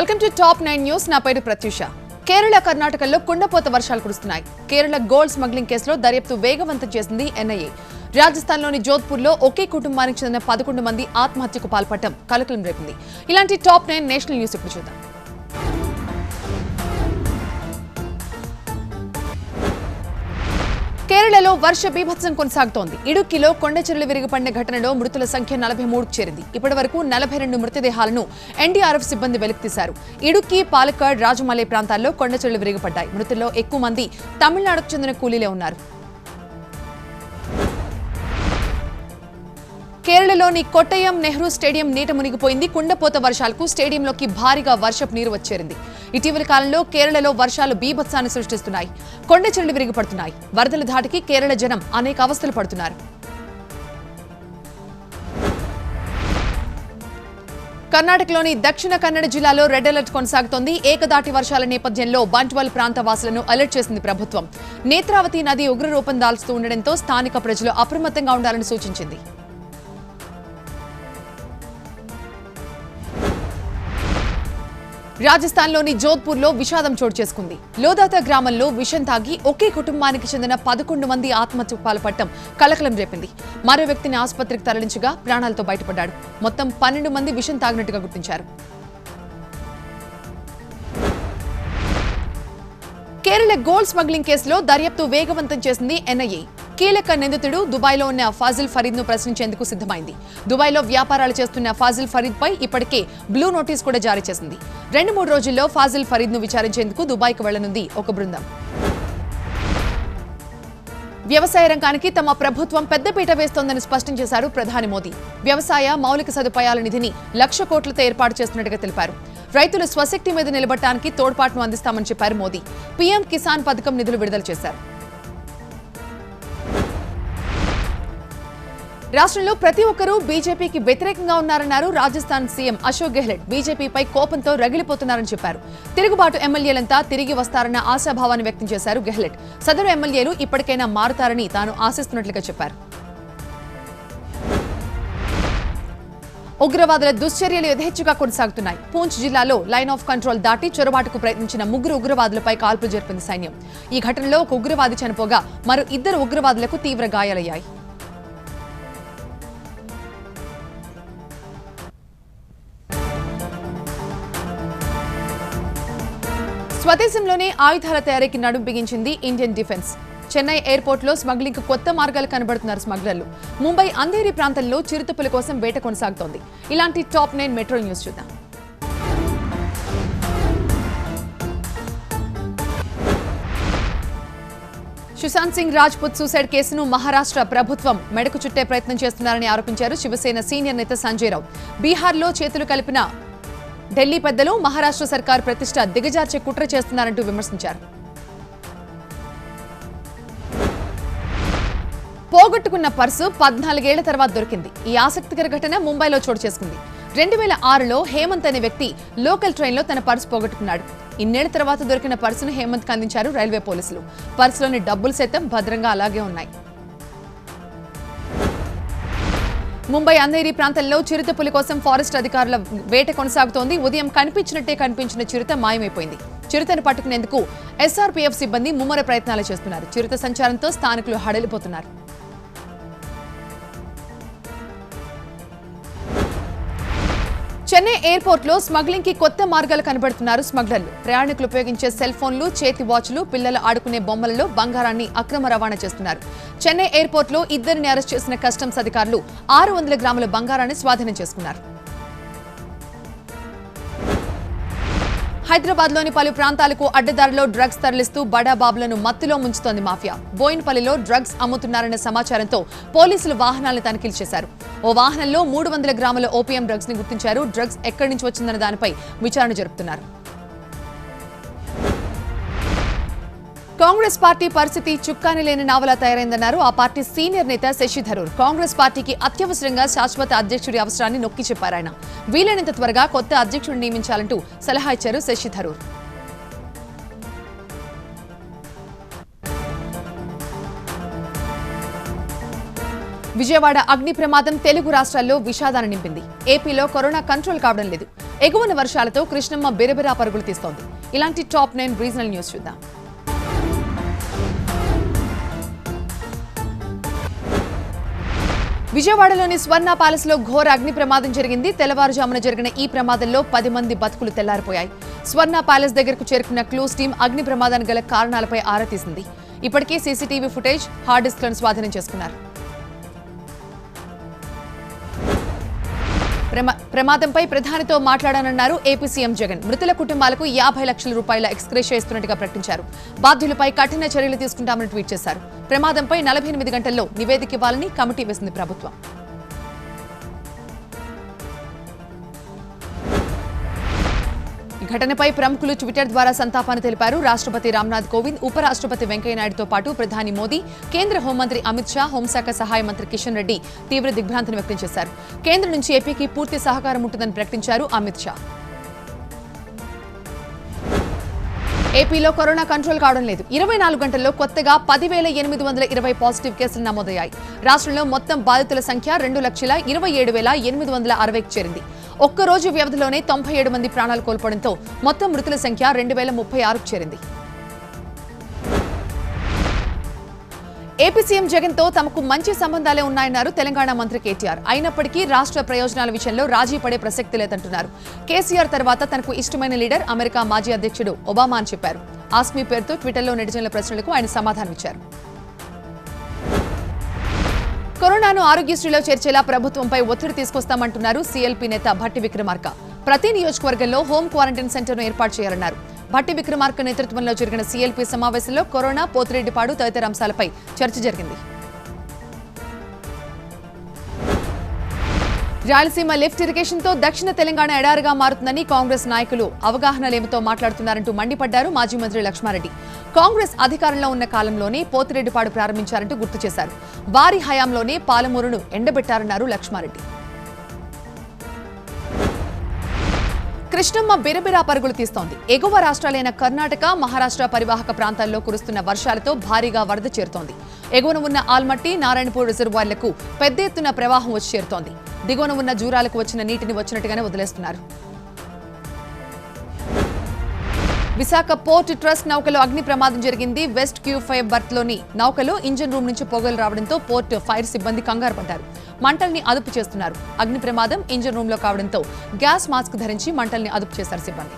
Welcome to top 9 news. నా పేరు ప్రత్యూష. కేరళ కర్ణాటకలో కుండపోత వర్షాలు కురుస్తున్నాయి. కేరళ గోల్డ్ స్మగ్లింగ్ కేసులో దర్యాప్తు వేగవంతం చేసింది ఎన్ఐఏ. రాజస్థాన్లోని జోధ్పూర్లో ఒకే కుటుంబానికి చెందిన 11 మంది ఆత్మహత్యకు పాల్పడటం కలకలం రేపింది. ఇలాంటి టాప్ 9 నేషనల్ న్యూస్ ఇప్పుడు చూద్దాం. కేరళలో వర్ష బీభత్సం కొనసాగుతోంది. ఇడుక్కిలో కొండచెరులు విరిగిపడిన ఘటనలో మృతుల సంఖ్య 43కు చేరింది. ఇప్పటి వరకు 42 మృతదేహాలను ఎన్డీఆర్ఎఫ్ సిబ్బంది వెలికితీశారు. ఇడుక్కి, పాలక్కాడ్, రాజమలై ప్రాంతాల్లో కొండచెరులు విరిగిపడ్డాయి. మృతుల్లో ఎక్కువ మంది తమిళనాడుకు చెందిన కూలీలే ఉన్నారు. కేరళలోని కొట్టయం నెహ్రూ స్టేడియం నీట మునిగిపోయింది. కుండపోత వర్షాలకు స్టేడియంలోకి భారీగా వర్షపు నీరు వచ్చేరింది. ఇటీవలి కాలంలో కేరళలో వర్షాలు బీభత్సాన్ని సృష్టిస్తున్నాయి. కొండచెరులు విరిగిపడుతున్నాయి. వరదల ధాటికి కేరళ జనం అనేక అవస్థలు పడుతున్నారు. కర్ణాటకలోని దక్షిణ కన్నడ జిల్లాలో రెడ్ అలర్ట్ కొనసాగుతోంది. ఏకదాటి వర్షాల నేపథ్యంలో బంట్వాల్ ప్రాంత వాసులను అలర్ట్ చేసింది ప్రభుత్వం. నేత్రావతి నది ఉగ్రరూపం దాల్చుతూ ఉండడంతో స్థానిక ప్రజలు అప్రమత్తంగా ఉండాలని సూచించింది. రాజస్థాన్లోని జోధ్పూర్లో విషాదం చోటు చేసుకుంది. లోదాతా గ్రామంలో విషం తాగి ఒకే కుటుంబానికి చెందిన 11 మంది ఆత్మహత్యకు పాల్పడటం కలకలం రేపింది. మరో వ్యక్తిని ఆసుపత్రికి తరలించగా ప్రాణాలతో బయటపడ్డాడు. మొత్తం 12 మంది విషం తాగినట్టుగా గుర్తించారు. కేరళ గోల్డ్ స్మగ్లింగ్ కేసులో దర్యాప్తు వేగవంతం చేసింది ఎన్ఐఏ. కీలక నిందితుడు దుబాయ్లో ఉన్న ఫాజిల్ ఫరీద్ ను ప్రశ్నించేందుకు సిద్ధమైంది. దుబాయ్లో వ్యాపారాలు చేస్తున్న ఫాజిల్ ఫరీద్ పై ఇప్పటికే బ్లూ నోటీస్ కూడా జారీ చేసింది. 2-3 రోజుల్లో ఫాజిల్ ఫరీద్ ను విచారించేందుకు దుబాయ్కు వెళ్లనుంది ఒక బృందం. వ్యవసాయ రంగానికి తమ ప్రభుత్వం పెద్దపీట వేస్తోందని స్పష్టం చేశారు ప్రధాని మోదీ. వ్యవసాయ మౌలిక సదుపాయాల నిధిని 1,00,000 కోట్లతో ఏర్పాటు చేస్తున్నట్టుగా తెలిపారు. రైతుల స్వశక్తి మీద నిలబడటానికి తోడ్పాటును అందిస్తామని చెప్పారు మోదీ. పీఎం కిసాన్ పథకం నిధులు విడుదల చేశారు. రాష్ట్రంలో ప్రతి ఒక్కరూ బీజేపీకి వ్యతిరేకంగా ఉన్నారన్నారు రాజస్థాన్ సీఎం అశోక్ గెహ్లోట్. బీజేపీపై కోపంతో రగిలిపోతున్నారని చెప్పారు. తిరుగుబాటు ఎమ్మెల్యేలంతా తిరిగి వస్తారన్న ఆశాభావాన్ని వ్యక్తం చేశారు గెహ్లోట్. సదరు ఎమ్మెల్యేలు ఇప్పటికైనా మారుతారని తాను ఆశిస్తున్నట్లుగా చెప్పారు. ఉగ్రవాదుల దుశ్చర్యలు యథేచ్ఛగా కొనసాగుతున్నాయి. పూంచ్ జిల్లాలో లైన్ ఆఫ్ కంట్రోల్ దాటి చొరబాటుకు ప్రయత్నించిన 3 ఉగ్రవాదులపై కాల్పులు జరిపింది సైన్యం. ఈ ఘటనలో ఒక ఉగ్రవాది చనిపోగా మరో 2 ఉగ్రవాదులకు తీవ్ర గాయాలయ్యాయి. స్వదేశంలోనే ఆయుధాల తయారీకి నడుం బిగించింది ఇండియన్ డిఫెన్స్. చెన్నై ఎయిర్పోర్ట్లో స్మగ్లింగ్ కు కొత్త మార్గాలు కనబడుతున్నారు స్మగ్లర్లు. ముంబై అంధేరి ప్రాంతంలో చిరుతపుల కోసం వేట కొనసాగుతోంది. ఇలాంటి టాప్ 9 మెట్రో న్యూస్ చూద్దాం. సుశాంత్ సింగ్ రాజ్పుత్ సూసైడ్ కేసును మహారాష్ట్ర ప్రభుత్వం మెడకు చుట్టే ప్రయత్నం చేస్తున్నారని ఆరోపించారు శివసేన సీనియర్ నేత సంజయ్ రావు. బీహార్లో చేతులు కలిపిన ఢిల్లీ పెద్దలు మహారాష్ట్ర సర్కార్ ప్రతిష్ట దిగజార్చే కుట్ర చేస్తున్నారంటూ విమర్శించారు. పోగొట్టుకున్న పర్సు 14 ఏళ్ల తర్వాత దొరికింది. ఈ ఆసక్తికర ఘటన ముంబైలో చోటు చేసుకుంది. 2006లో హేమంత్ అనే వ్యక్తి లోకల్ ట్రైన్లో తన పర్సు పోగొట్టుకున్నాడు. ఇన్నేళ్ల తర్వాత దొరికిన పర్సును హేమంత్కి అందించారు రైల్వే పోలీసులు. పర్సులోని డబ్బులు సైతం భద్రంగా అలాగే ఉన్నాయి. ముంబై అంధేరి ప్రాంతంలో చిరుతపులి కోసం ఫారెస్ట్ అధికారుల వేట కొనసాగుతోంది. ఉదయం కనిపించిన చిరుత మాయమైపోయింది. చిరుతను పట్టుకునేందుకు ఎస్ఆర్పీఎఫ్ సిబ్బంది ముమ్మర ప్రయత్నాలు చేస్తున్నారు. చిరుత సంచారంతో స్థానికులు హడలిపోతున్నారు. చెన్నై ఎయిర్పోర్ట్లో స్మగ్లింగ్ కి కొత్త మార్గాలు కనబడుతున్నారు స్మగ్లర్లు. ప్రయాణికులు ఉపయోగించే సెల్ ఫోన్లు, చేతి వాచ్లు, పిల్లలు ఆడుకునే బొమ్మలలో బంగారాన్ని అక్రమ రవాణా చేస్తున్నారు. చెన్నై ఎయిర్పోర్ట్లో 2 అరెస్ట్ చేసిన కస్టమ్స్ అధికారులు 600 గ్రాముల బంగారాన్ని స్వాధీనం చేసుకున్నారు. హైదరాబాద్లోని పలు ప్రాంతాలకు అడ్డదారిలో డ్రగ్స్ తరలిస్తూ బడాబాబులను మత్తులో ముంచుతోంది మాఫియా. బోయిన్పల్లిలో డ్రగ్స్ అమ్ముతున్నారన్న సమాచారంతో పోలీసులు వాహనాలను తనిఖీలు చేశారు. ఓ వాహనంలో 300 గ్రాముల ఓపీఎం డ్రగ్స్ ని గుర్తించారు. డ్రగ్స్ ఎక్కడి నుంచి వచ్చిందన్న దానిపై విచారణ జరుపుతున్నారు. కాంగ్రెస్ పార్టీ పరిస్థితి చుక్కాని లేని నావలా తయారైందన్నారు ఆ పార్టీ సీనియర్ నేత శశి థరూర్. కాంగ్రెస్ పార్టీకి అత్యవసరంగా శాశ్వత అధ్యక్షుడి అవసరాన్ని నొక్కి చెప్పారాయన. వీలైనంత త్వరగా కొత్త అధ్యక్షుడిని నియమించాలంటూ సలహా ఇచ్చారు శశి థరూర్. విజయవాడ అగ్ని ప్రమాదం తెలుగు రాష్ట్రాల్లో విషాదాన్ని నింపింది. ఏపీలో కరోనా కంట్రోల్ కావడం లేదు. ఎగువన వర్షాలతో కృష్ణమ్మ బిరబిరా పరుగులు తీస్తోంది. ఇలాంటి టాప్ 9 రీజనల్ న్యూస్ చూద్దాం. విజయవాడలోని స్వర్ణ ప్యాలెస్ లో ఘోర అగ్ని ప్రమాదం జరిగింది. తెల్లవారుజామున జరిగిన ఈ ప్రమాదంలో 10 మంది బతుకులు తెల్లారిపోయాయి. స్వర్ణ ప్యాలెస్ దగ్గరకు చేరుకున్న క్లూస్ టీం అగ్ని ప్రమాదానికి గల కారణాలపై ఆరా తీసింది. ఇప్పటికే సీసీటీవీ ఫుటేజ్, హార్డ్ డిస్క్లను స్వాధీనం చేసుకున్నారు. ప్రమాదంపై ప్రధానితో మాట్లాడానన్నారు ఏపీ సీఎం జగన్. మృతుల కుటుంబాలకు 50 లక్షల రూపాయల ఎక్స్గ్రేషియా ఇస్తున్నట్టుగా ప్రకటించారు. బాధ్యులపై కఠిన చర్యలు తీసుకుంటామని ట్వీట్ చేశారు. ప్రమాదంపై 48 గంటల్లో నివేదిక ఇవ్వాలని కమిటీ వేసింది ప్రభుత్వం. ఘటనపై ప్రముఖులు ట్విట్టర్ ద్వారా సంతాపాన్ని తెలిపారు. రాష్ట్రపతి రామ్నాథ్ కోవింద్, ఉపరాష్ట్రపతి వెంకయ్యనాయుడుతో పాటు ప్రధాని మోదీ, కేంద్ర హోంమంత్రి అమిత్ షా, హోంశాఖ సహాయ మంత్రి కిషన్ రెడ్డి తీవ్ర దిగ్భ్రాంతిని వ్యక్తం చేశారు. కేంద్రం నుంచి ఏపీకి పూర్తి సహకారం ఉంటుందని ప్రకటించారు అమిత్ షా. ఏపీలో కరోనా కంట్రోల్ కావడం లేదు. 24 గంటల్లో కొత్తగా 10,820 పాజిటివ్ కేసులు నమోదయ్యాయి. రాష్ట్రంలో మొత్తం బాధితుల సంఖ్య 2,27,860కి చేరింది. ఒక్కరోజు వ్యవధిలోనే 97 మంది ప్రాణాలు కోల్పోవడంతో మొత్తం మృతుల సంఖ్య 2,036కు చేరింది. ఏపీ సీఎం జగన్ తో తమకు మంచి సంబంధాలే ఉన్నాయన్నారు తెలంగాణ మంత్రి కేటీఆర్. అయినప్పటికీ రాష్ట్ర ప్రయోజనాల విషయంలో రాజీ పడే ప్రసక్తి లేదంటున్నారు. కేసీఆర్ తర్వాత తనకు ఇష్టమైన లీడర్ అమెరికా మాజీ అధ్యక్షుడు ఒబామా అని చెప్పారు. ఆస్మీ పేరుతో ట్విట్టర్లో నెటిజన్ల ప్రశ్నలకు ఆయన సమాధానమిచ్చారు. కరోనాను ఆరోగ్యశ్రీలో చేర్చేలా ప్రభుత్వంపై ఒత్తిడి తీసుకొస్తామంటున్నారు సీఎల్పీ నేత భట్టి విక్రమార్క. ప్రతి నియోజకవర్గంలో హోం క్వారంటైన్ సెంటర్ను ఏర్పాటు చేయాలన్నారు. భట్టి విక్రమార్క నేతృత్వంలో జరిగిన సీఎల్పీ సమావేశంలో కరోనా, పోతిరెడ్డిపాడు తదితర అంశాలపై చర్చ జరిగింది. రాయలసీమ లిఫ్ట్ ఇరిగేషన్ తో దక్షిణ తెలంగాణ ఎడారిగా మారుతుందని కాంగ్రెస్ నాయకులు అవగాహన లేమితో మాట్లాడుతున్నారంటూ మండిపడ్డారు మాజీ మంత్రి లక్ష్మారెడ్డి. కాంగ్రెస్ అధికారంలో ఉన్న కాలంలోనే పోతిరెడ్డిపాడు ప్రారంభించారంటూ గుర్తు చేశారు. వారి హయాంలోనే పాలమూరును ఎండబెట్టారన్నారు లక్ష్మారెడ్డి. కృష్ణమ్మ బిరబిరా పరుగులు తీస్తోంది. ఎగువ రాష్ట్రాలైన కర్ణాటక, మహారాష్ట్ర పరివాహక ప్రాంతాల్లో కురుస్తున్న వర్షాలతో భారీగా వరద చేరుతోంది. ఎగువన ఉన్న ఆల్మట్టి, నారాయణపూర్ రిజర్వాయర్లకు పెద్ద ఎత్తున ప్రవాహం వచ్చి చేరుతోంది. దిగువన ఉన్న జూరాలకు వచ్చిన నీటిని వచ్చినట్టుగానే వదిలేస్తున్నారు. విశాఖ పోర్ట్ ట్రస్ట్ నౌకలో అగ్ని ప్రమాదం జరిగింది. వెస్ట్ Q5 బర్త్లోని నౌకలో ఇంజిన్ రూమ్ నుంచి పొగలు రావడంతో పోర్ట్ ఫైర్ సిబ్బంది కంగారు పడ్డారు. మంటల్ని అదుపు చేస్తున్నారు. అగ్ని ప్రమాదం ఇంజిన్ రూమ్ లో కావడంతో గ్యాస్ మాస్క్ ధరించి మంటల్ని అదుపు చేశారు సిబ్బంది.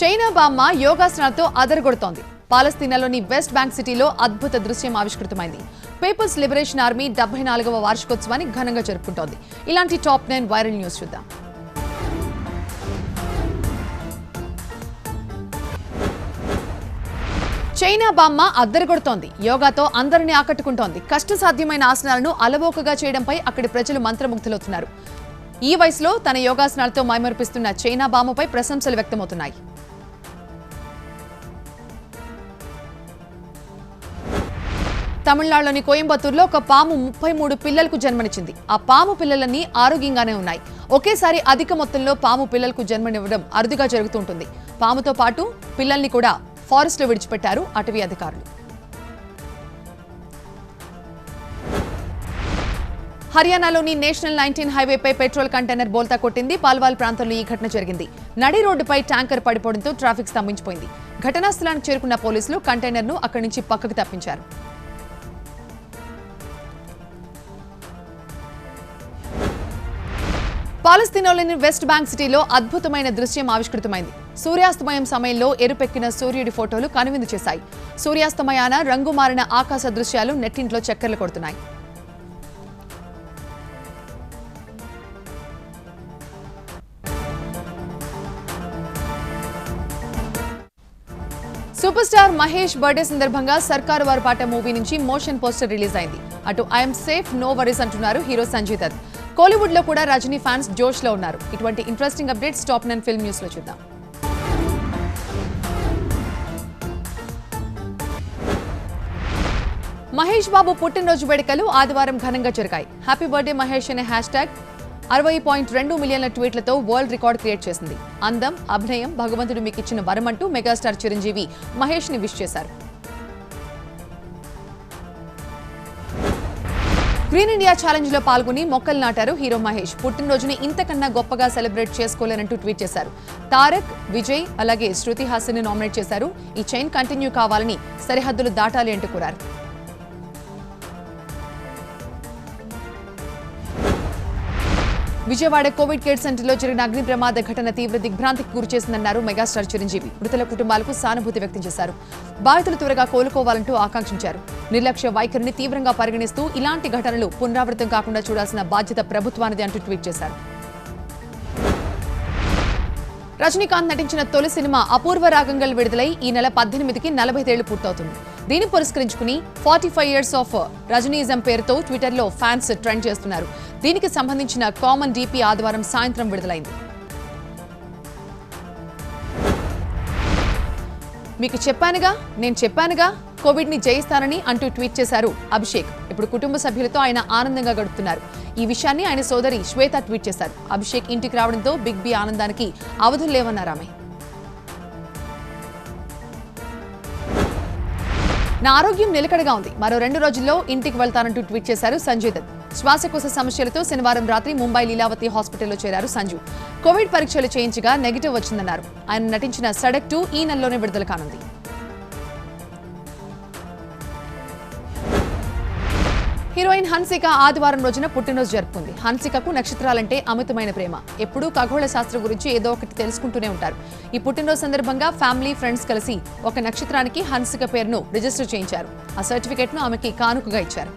చైనా బామ్మ యోగాసనాలతో అదరగొడుతోంది. పాలస్తీనాలోని వెస్ట్ బ్యాంక్ సిటీలో అద్భుత దృశ్యం ఆవిష్కృతమైంది. పీపుల్స్ లిబరేషన్ ఆర్మీ 74వ వార్షికోత్సవాన్ని ఘనంగా జరుపుకుంటోంది. ఇలాంటి టాప్ 9 వైరల్ న్యూస్ చూద్దాం. చైనా బామ్మ అద్దరగొడుతోంది. యోగాతో అందరినీ ఆకట్టుకుంటోంది. కష్టసాధ్యమైన ఆసనాలను అలవోకగా చేయడంపై అక్కడి ప్రజలు మంత్రముగ్ధులవుతున్నారు. ఈ వయసులో తన యోగాసనాలతో మైమరిపిస్తున్న చైనా బామ్మపై ప్రశంసలు వ్యక్తమవుతున్నాయి. తమిళనాడులోని కోయంబత్తూరులో ఒక పాము 33 పిల్లలకు జన్మనిచ్చింది. ఆ పాము పిల్లలన్నీ ఆరోగ్యంగానే ఉన్నాయి. ఒకేసారి అధిక మొత్తంలో పాము పిల్లలకు జన్మనివ్వడం అరుదుగా జరుగుతుంటుంది. పాముతో పాటు పిల్లల్ని కూడా ఫారెస్ట్ లో విడిచిపెట్టారు అటవీ అధికారులు. హర్యానాలోని నేషనల్ 19 హైవేపై పెట్రోల్ కంటైనర్ బోల్తా కొట్టింది. పాల్వాల్ ప్రాంతంలో ఈ ఘటన జరిగింది. నడి రోడ్డుపై ట్యాంకర్ పడిపోవడంతో ట్రాఫిక్ స్తంభించిపోయింది. ఘటనా స్థలానికి చేరుకున్న పోలీసులు కంటైనర్ను అక్కడి నుంచి పక్కకు తప్పించారు. పాలస్తీనాలోని వెస్ట్ బ్యాంక్ సిటీలో అద్భుతమైన దృశ్యం ఆవిష్కృతమైంది. సూర్యాస్తమయం సమయంలో ఎరుపెక్కిన సూర్యుడి ఫోటోలు కనువిందు చేశాయి. సూర్యాస్తమయాన రంగు మారిన ఆకాశ దృశ్యాలు నెట్టింట్లో చక్కర్లు కొడుతున్నాయి. సూపర్ స్టార్ మహేష్ బర్త్డే సందర్భంగా సర్కారు వారి పాట మూవీ నుంచి మోషన్ పోస్టర్ రిలీజ్ అయింది. అటు ఐఎమ్ సేఫ్ నో వరీస్ అంటున్నారు హీరో సంజయ్ దత్. కోలీవుడ్ లో కూడా రజనీ ఫ్యాన్స్ జోష్ లో ఉన్నారు. ఇటువంటి interesting updates top 9 film news లో చూద్దాం. మహేష్ బాబు పుట్టినరోజు వేడుకలు ఆదివారం ఘనంగా జరిగాయి. హ్యాపీ బర్త్డే మహేష్ అనే హ్యాష్ట్యాగ్ 60.2 మిలియన్ల ట్వీట్లతో వరల్డ్ రికార్డ్ క్రియేట్ చేసింది. అందం, అభినయం భగవంతుడు మీకు ఇచ్చిన వరమంటూ మెగాస్టార్ చిరంజీవి మహేష్ ని విష్ చేశారు. గ్రీన్ ఇండియా ఛాలెంజ్ లో పాల్గొని మొక్కలు నాటారు హీరో మహేష్. పుట్టినరోజుని ఇంతకన్నా గొప్పగా సెలబ్రేట్ చేసుకోలేనంటూ ట్వీట్ చేశారు. తారక్, విజయ్ అలాగే శృతి హాసన్ ని నామినేట్ చేశారు. ఈ చైన్ కంటిన్యూ కావాలని, సరిహద్దులు దాటాలి అంటూ కోరారు. విజయవాడ కోవిడ్ కేర్ సెంటర్లో జరిగిన అగ్ని ప్రమాద ఘటన తీవ్ర దిగ్భ్రాంతికి గురిచేసిందన్నారు మెగాస్టార్ చిరంజీవి. మృతుల కుటుంబాలకు సానుభూతి వ్యక్తం చేశారు. బాధితులు త్వరగా కోలుకోవాలంటూ ఆకాంక్షించారు. నిర్లక్ష్య వైఖరిని తీవ్రంగా పరిగణిస్తూ ఇలాంటి ఘటనలు పునరావృతం కాకుండా చూడాల్సిన బాధ్యత ప్రభుత్వానిది అంటూ ట్వీట్ చేశారు. రజనీకాంత్ నటించిన తొలి సినిమా అపూర్వ రాగంగల్ విడుదలై ఈ నెల 18కి 40 ఏళ్లు పూర్తవుతుంది. దీన్ని పురస్కరించుకుని 45 years ఆఫ్ రజనీయిజం పేరుతో ట్విట్టర్లో ఫ్యాన్స్ ట్రెండ్ చేస్తున్నారు. దీనికి సంబంధించిన కామన్ డీపీ ఆదివారం సాయంత్రం విడుదలైంది. మీకు నేను చెప్పానుగా కోవిడ్ ని జయిస్తానని అంటూ ట్వీట్ చేశారు అభిషేక్. ఇప్పుడు కుటుంబ సభ్యులతో ఆయన ఆనందంగా గడుపుతున్నారు. ఈ విషయాన్ని ఆయన సోదరి శ్వేత ట్వీట్ చేశారు. అభిషేక్ ఇంటికి రావడంతో బిగ్ బి ఆనందానికి అవధులు లేవన్నారు ఆమె. నా ఆరోగ్యం నిలకడగా ఉంది. మరో 2 రోజుల్లో ఇంటికి వెళ్తానంటూ ట్వీట్ చేశారు సంజయ్ దత్. శ్వాసకోశ సమస్యలతో శనివారం రాత్రి ముంబై లీలావతి హాస్పిటల్లో చేరారు సంజు. కోవిడ్ పరీక్షలు చేయించగా నెగిటివ్ వచ్చిందన్నారు. ఆయన నటించిన సడక్ 2 ఈ నెలలోనే విడుదల కానుంది. హీరోయిన్ హన్సిక ఆదివారం రోజున పుట్టినరోజు జరుపుకుంది. హన్సికకు నక్షత్రాలంటే అమితమైన ప్రేమ. ఎప్పుడూ ఖగోళ శాస్త్రం గురించి ఏదో ఒకటి తెలుసుకుంటూనే ఉంటారు. ఈ పుట్టినరోజు సందర్భంగా ఫ్యామిలీ, ఫ్రెండ్స్ కలిసి ఒక నక్షత్రానికి హన్సిక పేరును రిజిస్టర్ చేయించారు. ఆ సర్టిఫికెట్ను ఆమెకి కానుకగా ఇచ్చారు.